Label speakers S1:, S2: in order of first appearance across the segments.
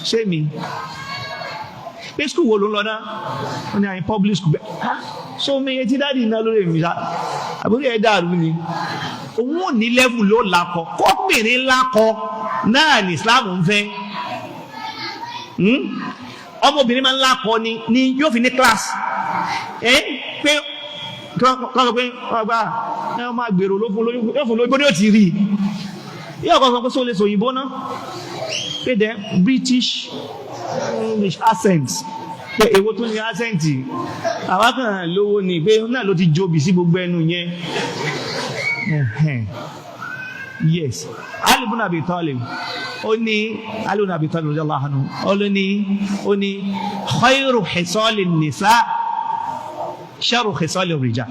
S1: ṣé mi pé school wo ló ń lọ náà wọ́n ní àyìn public school bẹ́ẹ̀ so mi etí dáàdi iná lórí mi sa àbúrò ẹ̀ dàrú ni òun ò ní level ló lakọ kọ́pìnrin lakọ náà ní Islam ń fẹ́ ọmọbìnrin máa ń lakọ ni yóò fi ní class pé kọ́kọ́ pé ọgbà ẹ máa gbèrò ló fún lóyún yóò fún lóyún bó ní ó ti rí yóò kọ́ sọ pé só lè sọ òyìnbó náà pé dẹ British English accent pé èwo tó ní accent àwákàn lówó ni pé náà ló ti jóbi sí gbogbo ẹnu yẹn yes Ali ibn Abi Talib ó ní Ali ibn Abi Talib radiyallahu anhu ó ní khayru hisali nisa sharu hisali rijal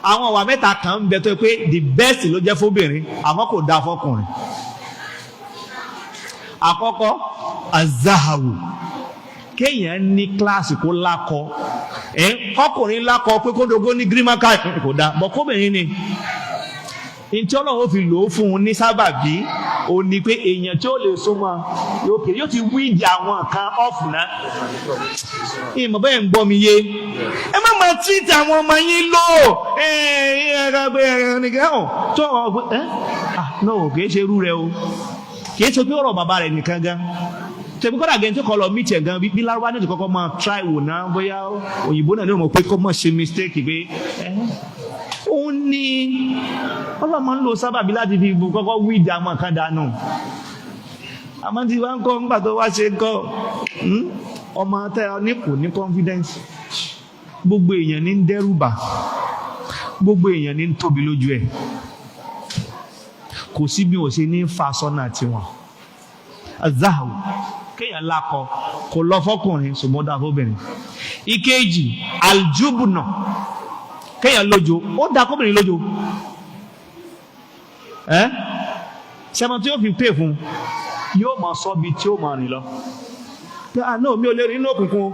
S1: àwọn ọ̀wà mẹ́ta kan ń bẹ tó pé the best ló jẹ́ fóbìnrin àmọ́ kò dáa fọ́kùnrin àkọ́kọ́ azahawu kéèyàn ní kíláàsì kó lákọ kọkùnrin lákọ pé kó dogo ní gírímà káàkiri kò dáa bọ́ kóbìnrin ni ntí Ọlọ́run fi lò ó fún un ní sábàbí ó ní pé èèyàn tí ó lè súnmọ́ yóò ti wíìdì àwọn kan ọ̀fù náà ìmọ̀ bẹ́ẹ̀ ń gbọ́ mi yé ẹ má máa tírìtì àwọn ọmọ yín lò tó no kìí ṣe irú rẹ o kìí ṣe pé ọ̀rọ̀ bàbá rẹ̀ nìkan gan tẹ̀bí kọ́dà gẹ́gẹ́ tí kò lọ mí tiẹ̀ gan bí lárúbá náà ti kọ́kọ́ máa try wò náà bóyá òyìnbó náà ní ọmọ pé kó mọ̀ ṣe mistake pé ó ní ọlọ́mọ ń lo sábàbí láti fi ibu kọ́kọ́ wíìdì àwọn kan dànù àmọ́ tí wọ́n ń kọ́ nígbà tó wá ṣe ń kọ́ ọmọ tẹ́ ọ ní kò ní confidence gbogbo èèyàn ní ń dẹ́rùbà gbogbo èèyàn ní ń tóbi lójú ẹ̀ kò sí bí wọ́n ṣe ní fa sọ́nà tiwọn azahu kéèyàn lakọ kò lọ fọkùnrin ṣùgbọ́n dá fóbìnrin ìkejì aljubuna kéèyàn lójo ó dá kóbìnrin lójo sẹ́mọ̀ tí ó fi pè fún yóò máa sọ bí tí ó máa rìn lọ pé náà mi ò lè rí inú òkùnkùn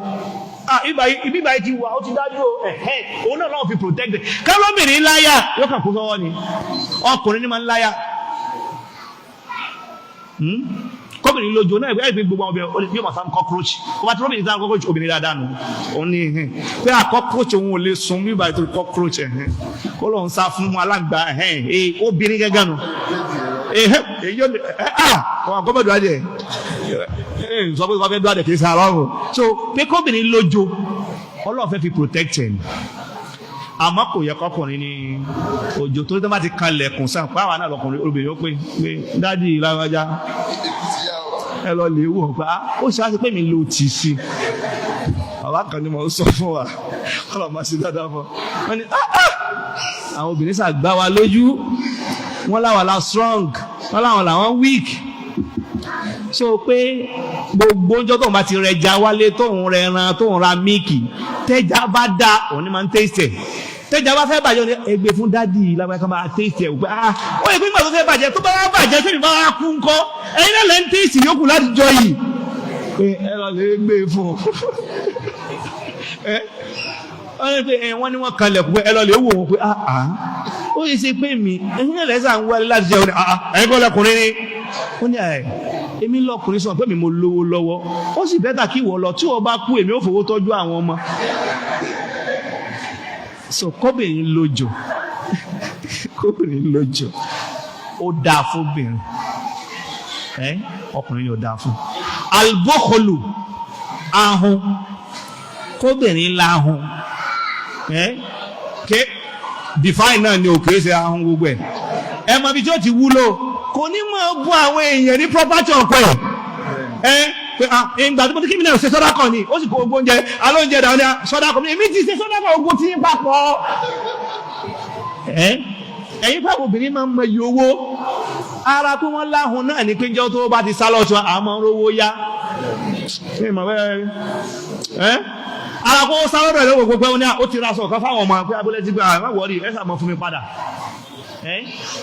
S1: ibi báyìí ti wà ó ti dájú òun náà lọ́wọ́ fi protect kálọ́bìnrin láyà yóò kàn kó sọ́wọ́ ni ọkùnrin ní máa ń láyà kóbìnrin lójo náà ẹgbẹ́ gbogbo àwọn obìnrin yóò máa sáà cockroach kó bá tí lóbìnrin sáà cockroach obìnrin dáadáa nù òun ní pé cockroach òun ò lè sun bí báyìí tó cockroach kó lóun sá fún aláǹgbá obìnrin gẹ́gẹ́ nù èyí ò lè ọmọ gómìnà adé sọ pé wọ́n fẹ́ dún adé kì í sáà lọ́rùn so pé kóbìnrin lójo Ọlọ́run fẹ́ fi protect ẹ̀ àmọ́ kò yẹ kọkùnrin ní òjò tó tó bá ti kanlẹ̀kùn sáà pàwọn náà lọkùnrin obìnrin ó pé dádì ìlànàjá ẹ lọ lè wò pé ó ṣe á ti pé mi lo tì sí bàbá kan ni mo ń sọ fún wa ọlọ́ máa ṣe dáadáa fún wọn ni àwọn obìnrin ṣàgbá wa lójú wọn láwọn la strong wọn láwọn làwọn weak so pé gbogbo ọjọ́ tóun bá ti rẹja wálé tóun rẹ ẹran tóun ra míìkì tẹ́já bá dá òun ni máa ń tẹ́sẹ̀ tẹ́já bá fẹ́ bàjẹ́ ẹgbẹ́ fún dádì lábẹ́ kan máa tẹ́sẹ̀ ò pé ó yẹ pé nígbà tó fẹ́ bàjẹ́ tó bá wá bàjẹ́ tó ní bá wá kú ńkọ́ ẹ̀yin náà lẹ́ ń tẹ́sì yókù láti jọ yìí pé ẹ lọ lè gbé fún wọ́n ní wọ́n kanlẹ̀kùn pé ẹ lọ lè wò wọ́n pé ó yẹ ṣe pé mi ẹ̀yin náà lẹ́sà ń wálé láti jẹun ẹ̀yin kọ́ lọkùnrin ni ó ní èmi lọkùnrin sọ pé mi mo lówó lọ́wọ́ ó sì bẹ́tà kí wọ́n lọ tí wọ́n bá kú èmi ó fowó tọ́jú àwọn ọmọ so kóbìnrin lójò ó dáa fóbìnrin ọkùnrin yóò dáa fún albókòlù ahun kóbìnrin láhun ké define náà ni òkè ṣe ahun gbogbo ẹ mọ ibi tí ó ti wúlò kò ní máa bú àwọn èèyàn ní property ọ̀pẹ ìgbà tó kí mi náà ṣe sọ́dá kan ni ó sì kó ogbó oúnjẹ alóúnjẹ dáwọn ní sọ́dá kan ní èmi ti ṣe sọ́dá kan ogun tí ń papọ̀ ẹ̀yin pàpọ̀ obìnrin máa ń mọ iye owó ara pé wọ́n láhùn náà ní pé jọ́ tó bá ti sá lọ́tún àmọ́ rówó yá ara kó sáré rẹ̀ lówó gbogbo ẹ̀wọ̀n ní ó ti ra sọ̀kan fáwọn ọmọ pé abúlé ti gbé àwọn wọ́ọ̀rì ẹ̀ sàmọ́ fún mi padà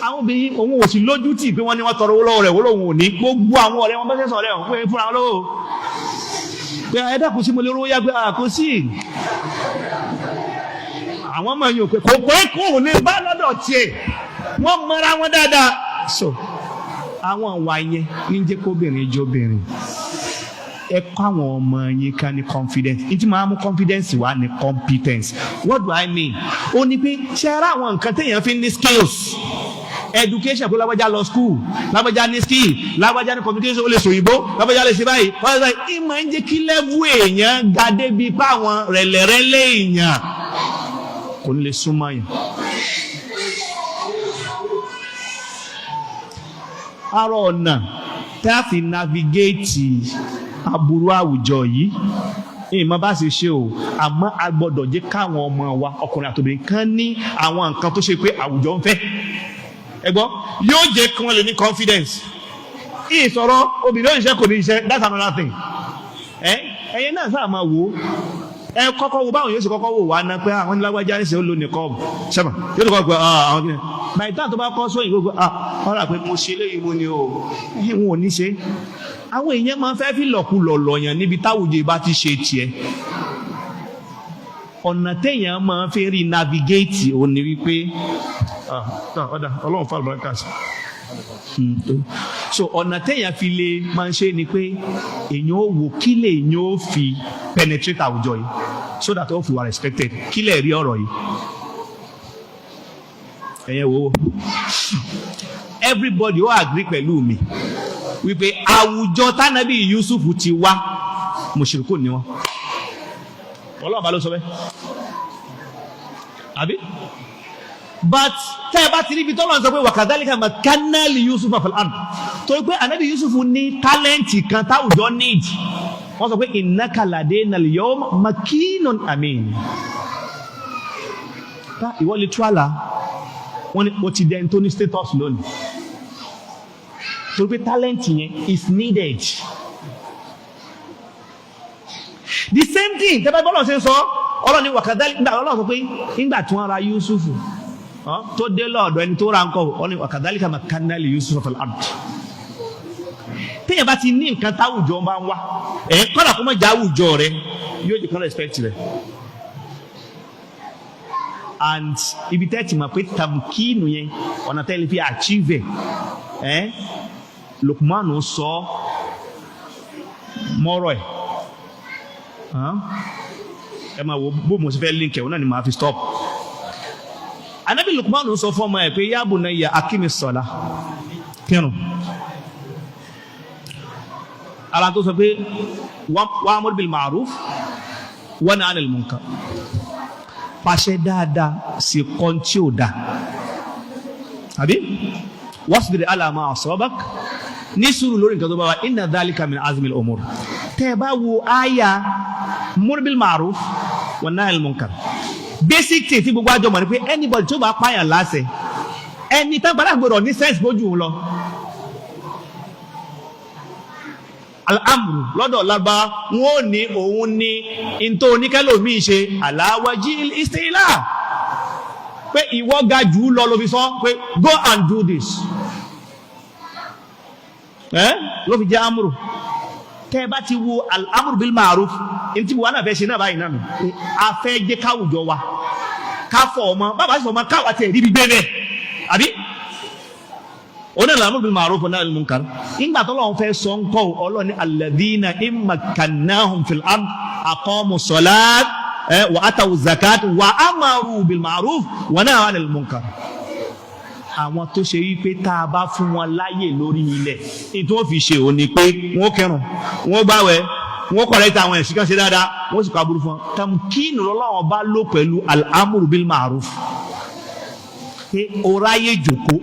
S1: àwọn obìnrin òun ò sí lójú tì pé wọ́n ní wọ́n tọrọ owó lọ́wọ́ rẹ̀ wọ́n lòun ò ní gbogbo àwọn ọ̀rẹ́ wọn bẹ́sẹ̀ sọ̀rẹ́ ọ̀hún pé fúnra wọn lọ́wọ́ pé ẹ dákun sí mo lè rówó yá pé kò sí àwọn ọmọ yìí ò pé kò pé kò ní bá lọ́dọ̀ tiẹ̀ wọ́n mọ́ra wọn dáadáa so àwọn ìwà yẹn ní jẹ́ kóbìnrin jóbìnrin. Ẹ kọ́ àwọn ọmọ yín kan ní confidence. Ìtí máa mú confidence wá ní competence. What do I mean? Ó ní pé ṣe ara àwọn nǹkan téèyàn fi ní skills. Education kó lágbájá lọ school, lágbájá ní skill, lágbájá ní communication ó lè sòyìnbó, lágbájá lè ṣe báyìí. Wọ́n sọ ìmọ̀ ń jẹ́ kí level èèyàn ga débi pa àwọn rẹ̀lẹ̀rẹ̀lẹ̀ èèyàn kò ní lè súnmọ́ yàn. Ara ọ̀nà tá a fi navigate aburú àwùjọ yìí ìmọ̀ bá ṣe ṣe o, àmọ́ a gbọ́dọ̀ jẹ́ káwọn ọmọ wa ọkùnrin àtòbìnrin kan ní àwọn nǹkan tó ṣe pé àwùjọ ń fẹ́. Ẹ gbọ́ yóò jẹ́ kí wọ́n lè ní confidence. Ìsọ̀rọ̀ obìnrin ò ní iṣẹ́ kò ní iṣẹ́, that's another thing. Ẹ̀yẹ náà sáà máa wò ó. Ẹ kọ́kọ́ wo báwọn yóò ṣe kọ́kọ́ wò wá ná pé àwọn nílágbájá ní ṣe ó lò ní kọ́ọ̀bù ṣẹ́mà yóò tó kọ́ pé àwọn kìnnìkan by the time tó bá kọ́ sóyìn gbogbo ọ̀rọ̀ pé mo ṣe léyìí mo ni o wọn ò ní ṣe. Àwọn èèyàn máa ń fẹ́ fi lọ̀kulọ̀ lọ̀yàn níbi táwùjọ bá ti ṣe tiẹ̀. Ọ̀nà téèyàn máa ń fi rí navigate ò ní wípé Ọlọ́run fà lùbáríkà sí. So ọ̀nà téèyàn fi lè máa ń ṣe ni pé èèyàn ó wò kí lè èèyàn ó fi penetrate àwùjọ yìí so that ó fi wà respected. Kí lè rí ọ̀rọ̀ yìí ẹ̀yẹn wò ó. Everybody ó agree pẹ̀lú mi wípé àwùjọ tánàbí Yusuf ti wá mùṣírikù ni wọn. Ọlọ́run bá ló sọ bẹ́ẹ̀ àbí. But tẹ́ ẹ bá ti rí ibi tọ́lọ́ sọ pé wàkàdálíkà makanna li Yusuf fil ard torí pé ànábì Yusuf ní tálẹ́ǹtì kan táwùjọ need. Wọ́n sọ pé innaka ladayna al-yawma makinun amin. Ìwọ lè tú àlà wọ́n ní o ti dẹ́n tó ní status lónìí torí pé tálẹ́ǹtì yẹn is needed. The same thing tẹ́ bá bọ́lọ̀ ṣe ń sọ ọlọ́ni wàkàdálíkà ọlọ́run sọ pé nígbà tí wọ́n ra Yusuf tó dé lọ́ọ̀dọ̀ ẹni tó ra ń kọ́ ọ ní wàkàdálíkà makanna li Yusuf fil ard. Téèyàn bá ti ní nǹkan táwùjọ máa ń wá kọ́nà kó má já àwùjọ rẹ yóò jẹ́ kán respect rẹ. And ibi tẹ́ ti mọ̀ pé tamkinu yẹn ọ̀nà tẹ́lẹ̀ fi achieve Lukmanu sọ mọ́rọ̀ ẹ máa wo bó mo sì fẹ́ link ẹ̀ wọ́n náà ni màá fi stop. Ànábì Lukmanu sọ fún ọmọ ẹ̀ pé ya bunayya aqimis salah kírun. Ara tó sọ pé wa'mur bil ma'ruf wa nahy 'anil munkar. Pàṣẹ dáadáa sí kọ́ńtì ò dá. Àbí wasbir 'ala ma asabak ní sùúrù lórí nǹkan tó bá wà inna dhalika min azmil umur. Tẹ́ ẹ bá wo àyà mur bil ma'ruf wa nahy 'anil munkar. Basic thing tí gbogbo àjọ mọ̀ ni pé anybody tó bá pààyàn láṣẹ ẹni tán gbàdá gbọdọ̀ ní sense bójú òun lọ. Al-amru lọ́dọ̀ lágbá wọn ò ní òun ní ìntò oníkẹ́lòmíì ṣe ala wajil istila pé ìwọ ga jù lọ ló fi sọ pé go and do this ló fi jẹ́ amru. Tẹ́ bá ti wo al-amru bil ma'ruf in tí wọ́n náà fẹ́ ṣe náà báyìí náà nù a fẹ́ jẹ́ káwùjọ wa káfọ̀ ọmọ bàbá sí ọmọ káwà tẹ̀ rí gbígbé rẹ̀ àbí oní al-amru bil ma'ruf wa nahy 'anil munkar. Ìgbà tó lọ́wọ́ fẹ́ sọ ń kọ́ ọlọ́ni alladhina in makkannahum fil ard aqamu salat wa atawu zakat wa amaru bil ma'ruf wa nahy 'anil munkar. Àwọn tó ṣe wípé tá a bá fún wọn láyè lórí ilẹ̀ ní tó fi ṣe òní pé wọ́n kẹrùn wọ́n gbáwẹ̀ wọ́n kọ̀rẹ́ta àwọn ẹ̀sìn kan ṣe dáadáa wọ́n sì kọ́ aburú fún wọn. Tamkinu lọ́wọ́ bá lò pẹ̀lú al-amru bil ma'ruf pé oráyè jòkó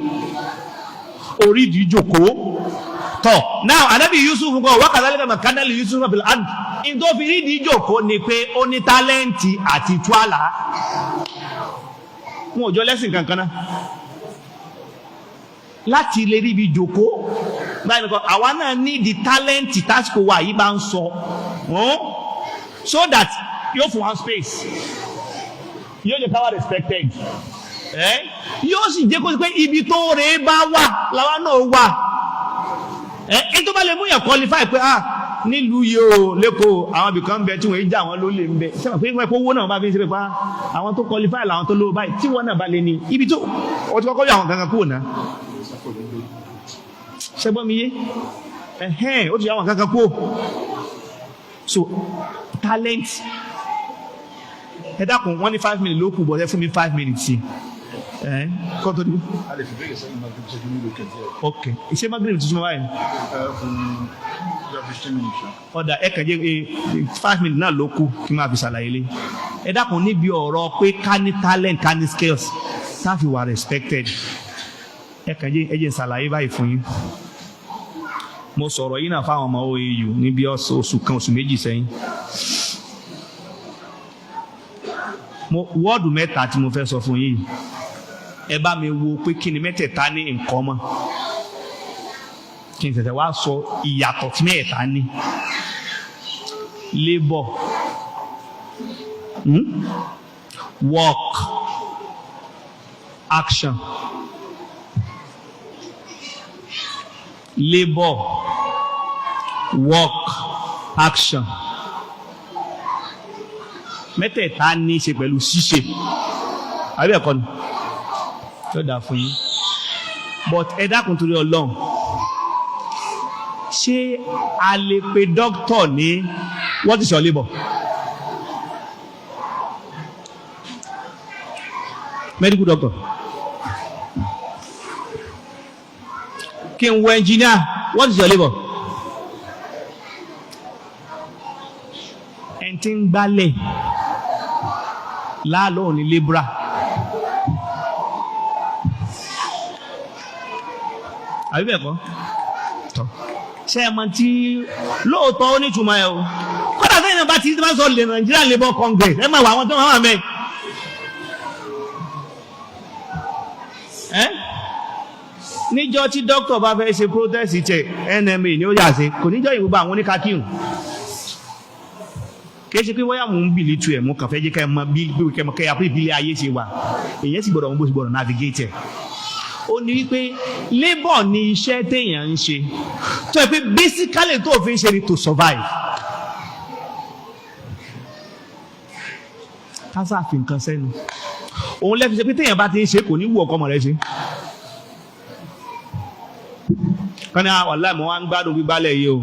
S1: orídìí jòkó tọ̀ náà ànábì Yusuf kọ́ wa kadhalika makanna li Yusuf fil ard ní tó fi rídìí jòkó ni pé ó ní tálẹ́ǹtì àti tuala wọn ò jọ lẹ́sìn kankan náà láti lè rí ibi jòkó báyìí nìkan àwa náà ní di tálẹ́ǹtì tásìkò wa yìí bá ń sọ so that yóò fún one space yóò jẹ́ káwa respected yóò sì jẹ́ kó sí pé ibi tó rèé bá wà làwa náà wà ẹni tó bá lè mú yàn qualify pé nílùú yìí o lẹ́kọ̀ọ́ àwọn ibìkan ń bẹ tí wọ́n ń jà wọ́n ló lè ń bẹ sẹ́wọ̀n pé wọ́n owó náà bá fi ń ṣe pé àwọn tó qualify làwọn tó lówó báyìí tí wọ́n náà bá lè ní ibi tó o ti kọ́kọ́ yọ àwọn kankan kúrò náà ṣẹ́gbọ́n mi yé ó ti yàwọn kankan kó so talent ẹ dákun wọ́n ní 5 minutes ló kù bọ̀ ẹ fún mi 5 minutes sí kọ́ tó dúró.
S2: a lè fi bẹ́ẹ̀ sẹ́yìn máa fi ṣẹ́jú nílò kẹ̀kẹ́.
S1: ok iṣẹ́ magreth tuntun wáyé.
S2: fún 15 minutes.
S1: ọ̀dà ẹ kàn jẹ́ 5 minutes náà ló kù kí n máa fi ṣàlàyé lé ẹ dákun níbi ọ̀rọ̀ pé ká ní talent ká ní skills tá fi wà respected ẹ kàn jẹ́ ẹ jẹ́ ṣàlàyé báyìí fún yín mo sọ̀rọ̀ yìí náà fáwọn ọmọ OAU níbi oṣù kan oṣù méjì sẹ́yìn wọ́ọ̀dù mẹ́ta tí mo fẹ́ sọ fún yín ẹ bá mi wo pé kí ni mẹ́tẹ̀ẹ̀ta ní nǹkan mọ́ kí n tẹ̀tẹ̀ wá sọ ìyàtọ̀ tí mẹ́tẹ̀ẹ̀ta ní labour work action labour work action mẹ́tẹ̀ẹ̀ta ní í ṣe pẹ̀lú ṣíṣe àbí ẹ̀kọ́ ni yóò dáa fún yín but ẹ dákun torí Ọlọ́run ṣé a lè pe doctor ní what is your labour medical doctor kí n wo engineer what is your labour ẹni tí ń gbálẹ̀ láàlóhùn ní labourer àbí bẹ́ẹ̀ kọ́ tọ́ ṣé ẹ mọ̀ tí lóòótọ́ ó ní ìtumọ̀ ẹ o kódà sẹ́yìn náà bá ti máa sọ lè Nigeria Labour Congress ẹ máa wà àwọn tó máa wà mẹ́ níjọ́ tí dókítà bá fẹ́ ṣe protest check NMA ni ó yà sí kò níjọ́ ìwúbọ àwọn oníkakíhùn kìí ṣe pé wọ́n yà mú ń bìlì tu ẹ̀ mú kàn fẹ́ jẹ́ kẹ́ mọ bí kẹ́yà pé ìbílẹ̀ ayé ṣe wà èyàn sì gbọ́dọ̀ mú bó ṣe gbọ́dọ̀ navigate ẹ̀ ó ní wípé labour ni iṣẹ́ téèyàn ń ṣe tó yẹ pé basically tó fi ń ṣe ni to survive kásá fi nǹkan sẹ́nu òun lẹ́fi ṣe pé téèyàn bá ti ń ṣe kò ní wù ọkọ ọmọ rẹ̀ ṣe kán ní wàláhì mo wá ń gbádùn gbígbálẹ̀ yìí o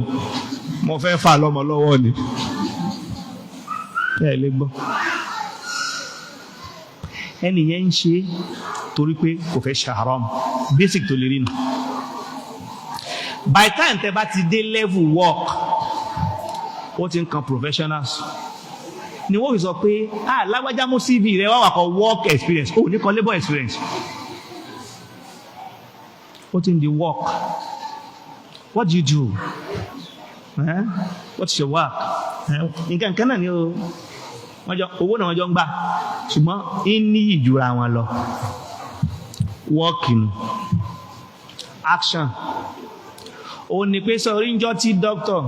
S1: mo fẹ́ fà lọ́mọ lọ́wọ́ ni ẹ lè gbọ́ ẹni yẹn ń ṣe torí pé kò fẹ́ ṣe haram basic tó lè rí nù by time tẹ bá ti dé level work ó ti ń kan professionals ni wọ́n fi sọ pé lágbájá mú CV rẹ wá wà kọ work experience ó ní kọ labour experience ó ti ń di work what do you do what's your work nǹkan kan náà ni o owó náà wọ́n jọ ń gbà ṣùgbọ́n ń ní ìjura wọn lọ working action ó ní pé sọ oríjọ́ tí doctor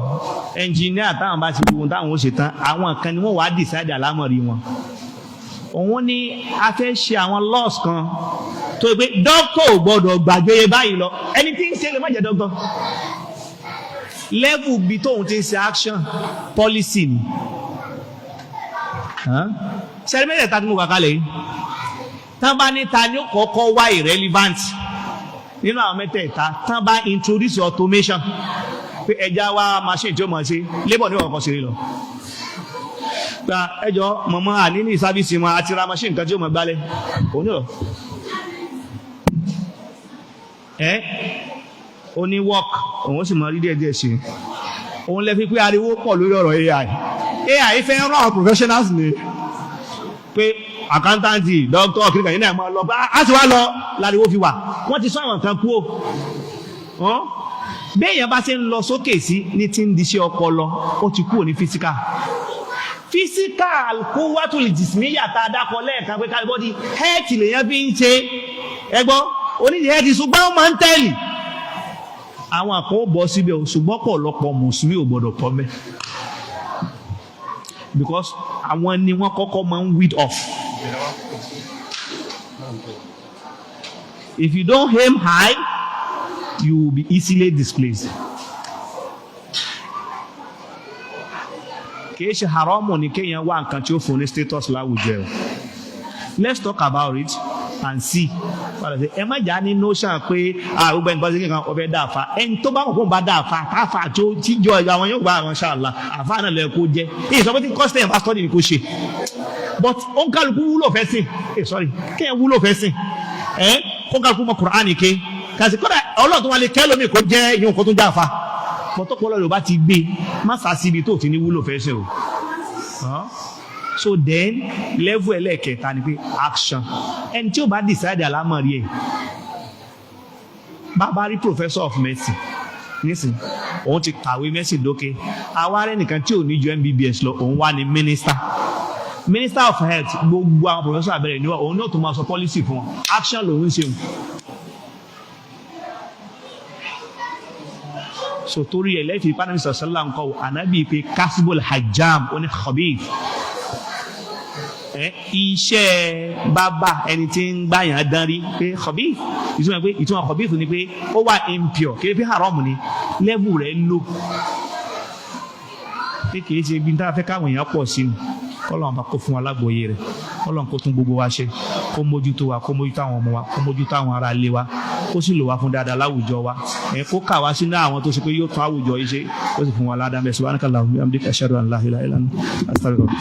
S1: engineer táwọn bá ti gbogbo táwọn ó ṣe tán àwọn kan ni wọ́n wá decide àlámọ̀rí wọn òun ní a fẹ́ ṣe àwọn laws kan tó pé doctor ò gbọ́dọ̀ gbàgbé báyìí lọ ẹni tí ń ṣe lè má jẹ́ doctor level bí tóun ti ń ṣe action policy ni ṣẹ́rí mẹ́tẹ̀ẹ̀ta tí mo kà kalẹ̀ yìí tán bá ní ta ni ó kọ́kọ́ wá irrelevant nínú àwọn mẹ́tẹ̀ẹ̀ta tán bá introduce automation pé ẹja wá machine tí ó mọ̀ ṣe labour ní ọ̀kọ́ ṣe lọ gba ẹjọ́ mọ̀mọ́ àní ní sábìsì wọn àti ra machine kan tí ó mọ̀ gbálẹ̀ òun ní ọ̀ ó ní work òun sì mọ̀ rí díẹ̀ ṣe òun lẹ́fi pé ariwo pọ̀ lórí ọ̀rọ̀ AI fẹ́ rán àwọn professionals ni pé accountant doctor kìrìkà yìí náà máa lọ á ti wá lọ láriwo fi wà wọ́n ti sọ àwọn kan kú o béèyàn bá ṣe ń lọ sókè sí ní tí ń diṣẹ́ ọpọlọ ó ti kúrò ní physical kó wá tó lè jìsìmíyà tá a dákọ lẹ́ẹ̀kan pé káàbọ́dí health lèyàn fi ń ṣe ẹgbọ́n onídìí health ṣùgbọ́n ó máa ń tẹ̀lé àwọn àkọ́ bọ́ síbẹ̀ ṣùgbọ́n pọ̀lọpọ̀ mùsùlùmí ò gbọ́dọ̀ pọ̀ mẹ́ because àwọn ni wọ́n kọ́kọ́ máa ń weed off if you don't aim high you will be easily displaced. kìí ṣe haramu ni kéèyàn wá nǹkan tí ó fún ní status láwùjọ. Let's talk about it and see ẹ má jà ní notion pé gbogbo ẹni bá ṣe kíkan ọbẹ̀ dáàfa ẹni tó bá mọ̀ kó ń bá dáàfa káfa tó tíjọ ẹ̀yọ àwọn yóò gba àwọn ṣáàlà àfa náà lẹ̀ kó jẹ́ èyí sọ pé tí kọ́sítẹ̀ yẹn bá study ni kò ṣe but ó ń kálukú wúlò fẹ́ sìn kéèyàn wúlò fẹ́ sìn kó ń kálukú mọ Kùránì ké kàṣí kọ́dà ọlọ́run tó wà lè kẹ́ lómi kó jẹ́ ìyóò kó tó já fa pọ̀tọ́pọ̀lọ́ rẹ̀ bá ti gbé má sàṣìbí tó ti ní wúlò fẹ́ sìn o. So then level ẹlẹ́ẹ̀kẹta ni pé action ẹni tí ó bá decide àlámọ̀rí ẹ̀ bàbá rí professor of medicine nísìn òun ti kàwé medicine lókè àwa rẹ̀ nìkan tí ò ní ju MBBS lọ òun wà ní minister of health gbogbo àwọn professor abẹ́rẹ́ níwọ̀ òun náà tó máa sọ policy fún wọn action lòun ń ṣe o. So torí ẹ̀ lẹ́fì pánàmì sọ̀sọ́lá nǹkan ànábì pé kasbul hajjam oní khabith iṣẹ́ bàbá ẹni tí ń gbàyàn dán rí pé khabith ìtumọ̀ khabith ni pé ó wà impure kí pé haram ni level rẹ̀ lò pé kìí ṣe ibi tá a fẹ́ káwọn èèyàn pọ̀ sí kọ́lọ́n bá kó fún wa lágbòye rẹ̀ kọ́lọ́n kó tún gbogbo wa ṣe kó mójútó wa kó mójútó àwọn ọmọ wa kó mójútó àwọn ará ilé wa kó sì lò wá fún dáadáa láwùjọ wa kó kà wá sínú àwọn tó ṣe pé yóò tún àwùjọ yìí ṣe kó sì fún wa ládàá mẹ́sàn-án subhanakallahumma wa bihamdika ashhadu an la ilaha illa anta astaghfiruka.